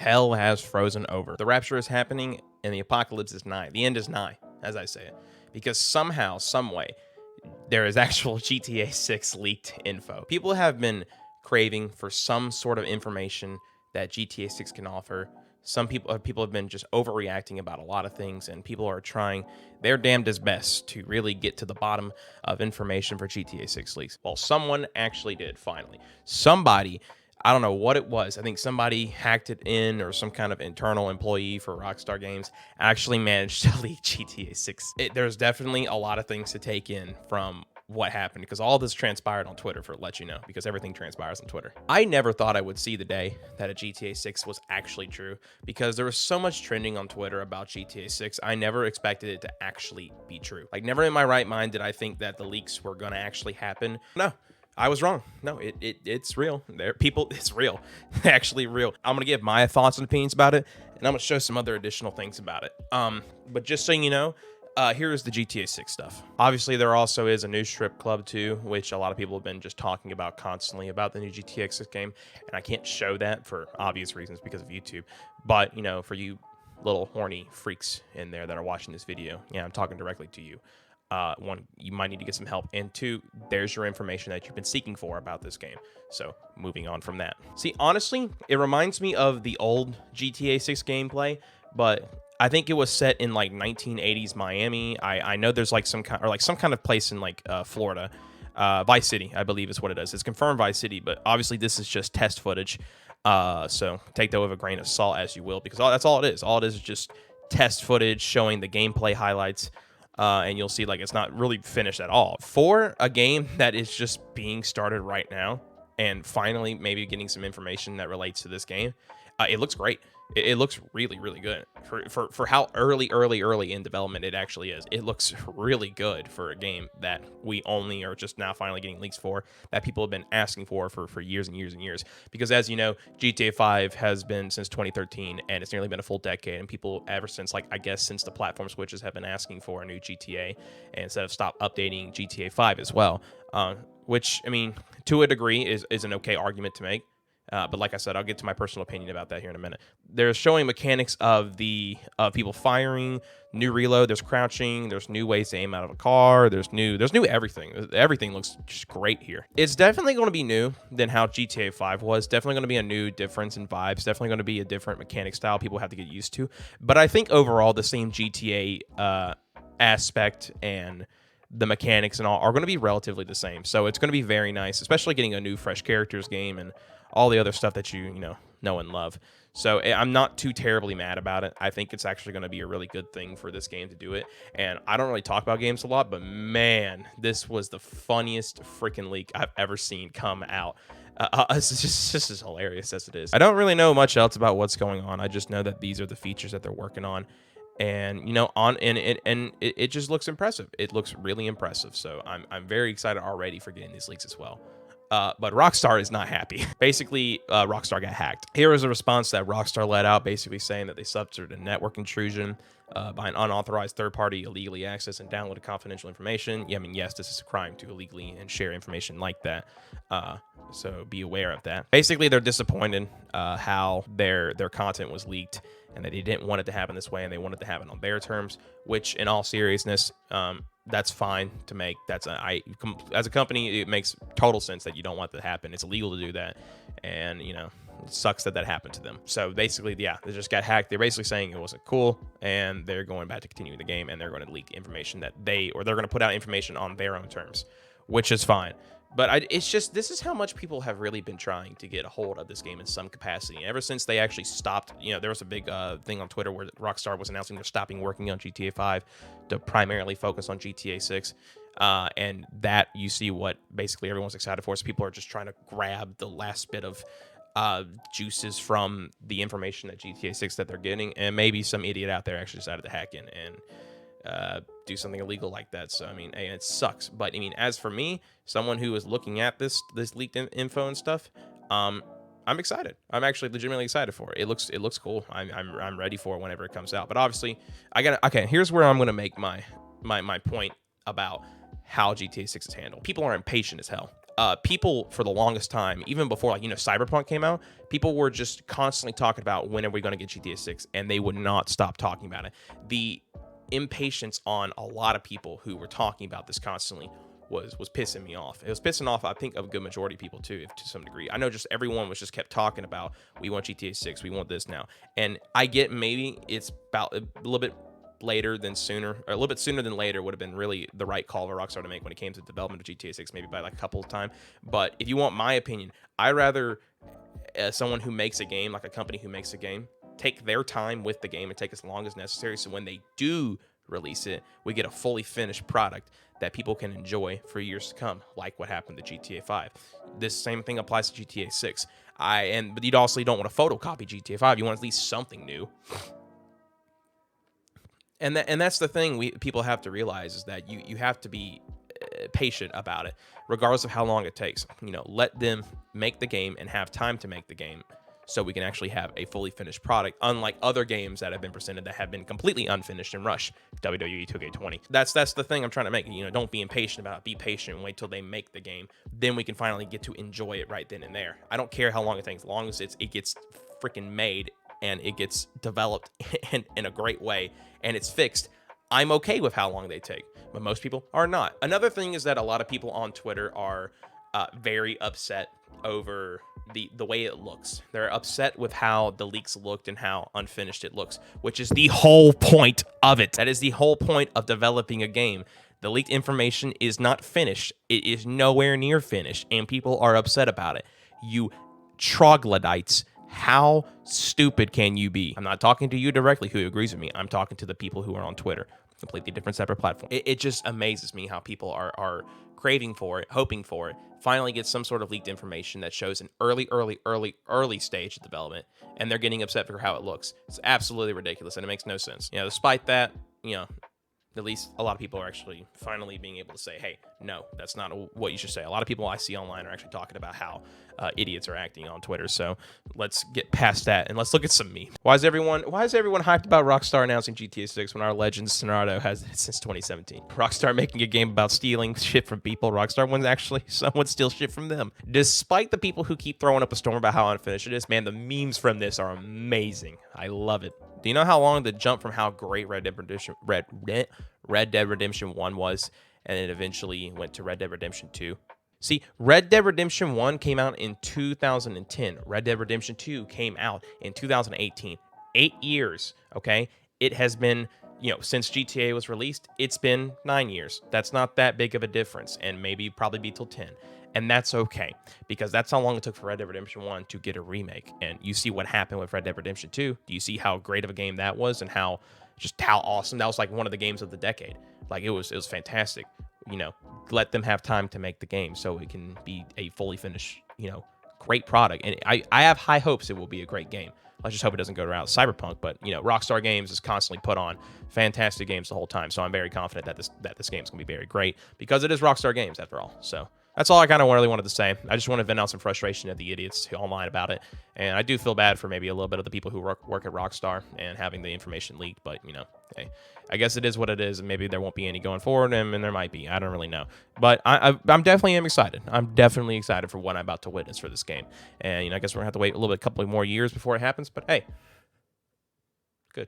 hell has frozen over. The rapture is happening and the apocalypse is nigh. The end is nigh, as I say it. Because somehow, some way, there is actual GTA 6 leaked info. People have been craving for some sort of information that GTA 6 can offer. Some people have been just overreacting about a lot of things, and people are trying their damnedest best to really get to the bottom of information for GTA 6 leaks. Well, someone actually did, finally. Somebody, I don't know what it was. I think somebody hacked it in, or some kind of internal employee for Rockstar Games actually managed to leak GTA 6. There's definitely a lot of things to take in from what happened, because all this transpired on Twitter, for let you know, because everything transpires on Twitter. I never thought I would see the day that a GTA 6 was actually true, because there was so much trending on Twitter about GTA 6. I never expected it to actually be true. Like, never in my right mind did I think that the leaks were going to actually happen. No, I was wrong. No, it's real. It's real. Actually real. I'm gonna give my thoughts and opinions about it, and I'm gonna show some other additional things about it. But just so you know, here's the GTA 6 stuff. Obviously, there also is a new strip club too, which a lot of people have been just talking about constantly about the new GTA 6 game, and I can't show that for obvious reasons because of YouTube. But, you know, for you little horny freaks in there that are watching this video, yeah, I'm talking directly to you. One, you might need to get some help, and two, there's your information that you've been seeking for about this game. So moving on from that. See, honestly, it reminds me of the old GTA 6 gameplay, but I think it was set in like 1980s Miami. I know there's like some kind of place in like Florida, Vice City, I believe is what it is. It's confirmed Vice City, but obviously this is just test footage. So take that with a grain of salt as you will, because that's all it is. All it is just test footage showing the gameplay highlights. And you'll see like it's not really finished at all. For a game that is just being started right now and finally maybe getting some information that relates to this game, it looks great. It looks really, really good for how early in development it actually is. It looks really good for a game that we only are just now finally getting leaks for, that people have been asking for years and years and years. Because as you know, GTA 5 has been since 2013, and it's nearly been a full decade, and people ever since, like, I guess since the platform switches, have been asking for a new GTA, and instead of stop updating GTA 5 as well. Which, I mean, to a degree is an okay argument to make. But like I said, I'll get to my personal opinion about that here in a minute. They're showing mechanics of people firing, new reload, there's crouching, there's new ways to aim out of a car, there's new everything. Everything looks just great here. It's definitely going to be new than how GTA 5 was. Definitely going to be a new difference in vibes. Definitely going to be a different mechanic style people have to get used to. But I think overall the same GTA aspect and the mechanics and all are going to be relatively the same. So it's going to be very nice, especially getting a new fresh characters game and all the other stuff that you know and love. So I'm not too terribly mad about it. I think it's actually going to be a really good thing for this game to do it. And I don't really talk about games a lot, but man, this was the funniest freaking leak I've ever seen come out. It's just as hilarious as it is. I don't really know much else about what's going on. I just know that these are the features that they're working on. And it just looks impressive. It looks really impressive. So I'm very excited already for getting these leaks as well. But Rockstar is not happy. Basically, Rockstar got hacked. Here is a response that Rockstar let out, basically saying that they suffered a network intrusion by an unauthorized third party, illegally accessed and downloaded confidential information. Yeah, I mean, yes, this is a crime to illegally and share information like that. So be aware of that. Basically, they're disappointed how their content was leaked, and that they didn't want it to happen this way, and they wanted to happen on their terms, which in all seriousness, that's fine to make. As a company, it makes total sense that you don't want that to happen. It's illegal to do that, and it sucks that happened to them. So basically, yeah, they just got hacked. They're basically saying it wasn't cool, and they're going back to continue the game, and they're going to leak information that they're going to put out information on their own terms, which is fine. But it's just, this is how much people have really been trying to get a hold of this game in some capacity. Ever since they actually stopped, there was a big thing on Twitter where Rockstar was announcing they're stopping working on GTA 5 to primarily focus on GTA 6. And that, you see what basically everyone's excited for. So people are just trying to grab the last bit of juices from the information that GTA 6 that they're getting. And maybe some idiot out there actually decided to hack in and do something illegal like that. So, I mean, hey, it sucks. But, I mean, as for me, someone who is looking at this leaked info and stuff, I'm excited. I'm actually legitimately excited for it. It looks cool. I'm ready for it whenever it comes out. But obviously, okay, here's where I'm going to make my point about how GTA 6 is handled. People are impatient as hell. people for the longest time, even before like Cyberpunk came out, people were just constantly talking about when are we going to get GTA 6, and they would not stop talking about it. The impatience on a lot of people who were talking about this constantly was pissing me off. It was pissing off, I think, a good majority of people too, if to some degree. I know just everyone was just kept talking about, we want GTA 6, we want this now. And I get maybe it's about a little bit later than sooner, or a little bit sooner than later would have been really the right call for Rockstar to make when it came to the development of GTA 6, maybe by like a couple of time. But if you want my opinion, I rather someone who makes a game, like a company who makes a game, take their time with the game and take as long as necessary, so when they do release it, we get a fully finished product that people can enjoy for years to come, like what happened to GTA 5. This same thing applies to GTA 6. But you also don't want to photocopy GTA 5. You want at least something new. And that's the thing people have to realize, is that you have to be patient about it, regardless of how long it takes. Let them make the game and have time to make the game, so we can actually have a fully finished product, unlike other games that have been presented that have been completely unfinished and rushed. WWE 2K20. That's the thing I'm trying to make. Don't be impatient about it. Be patient and wait till they make the game. Then we can finally get to enjoy it right then and there. I don't care how long it takes, as long as it gets freaking made and it gets developed in a great way and it's fixed. I'm okay with how long they take, but most people are not. Another thing is that a lot of people on Twitter are very upset over the way it looks. They're upset with how the leaks looked and how unfinished it looks, which is the whole point of it. That is the whole point of developing a game. The leaked information is not finished. It is nowhere near finished, and people are upset about it. You troglodytes. How stupid can you be? I'm not talking to you directly who agrees with me. I'm talking to the people who are on Twitter. Completely different, separate platform. It just amazes me how people are craving for it, hoping for it, finally get some sort of leaked information that shows an early stage of development, and they're getting upset for how it looks. It's absolutely ridiculous, and it makes no sense. Despite that, at least a lot of people are actually finally being able to say, hey, no, that's not what you should say. A lot of people I see online are actually talking about how idiots are acting on Twitter. So let's get past that and let's look at some memes. Why is everyone hyped about Rockstar announcing GTA 6 when our legend Sonardo has it since 2017? Rockstar making a game about stealing shit from people. Rockstar wants actually someone steal shit from them. Despite the people who keep throwing up a storm about how unfinished it is, man, the memes from this are amazing. I love it. Do you know how long the jump from how great Red Dead Redemption 1 was, and it eventually went to Red Dead Redemption 2? See, Red Dead Redemption 1 came out in 2010. Red Dead Redemption 2 came out in 2018. 8 years, okay? It has been, since GTA was released, it's been 9 years. That's not that big of a difference, and maybe probably be till 10. And that's okay, because that's how long it took for Red Dead Redemption 1 to get a remake. And you see what happened with Red Dead Redemption 2. Do you see how great of a game that was, and how awesome? That was like one of the games of the decade. Like, it was fantastic. Let them have time to make the game so it can be a fully finished, great product. And I have high hopes it will be a great game. Let's just hope it doesn't go around Cyberpunk. But Rockstar Games has constantly put on fantastic games the whole time, so I'm very confident that this game is going to be very great, because it is Rockstar Games after all. So that's all I kind of really wanted to say. I just want to vent out some frustration at the idiots online about it. And I do feel bad for maybe a little bit of the people who work at Rockstar and having the information leaked. But, hey, I guess it is what it is. And maybe there won't be any going forward, and there might be. I don't really know. But I'm definitely excited. I'm definitely excited for what I'm about to witness for this game. And, I guess we're going to have to wait a couple more years before it happens. But, hey, good.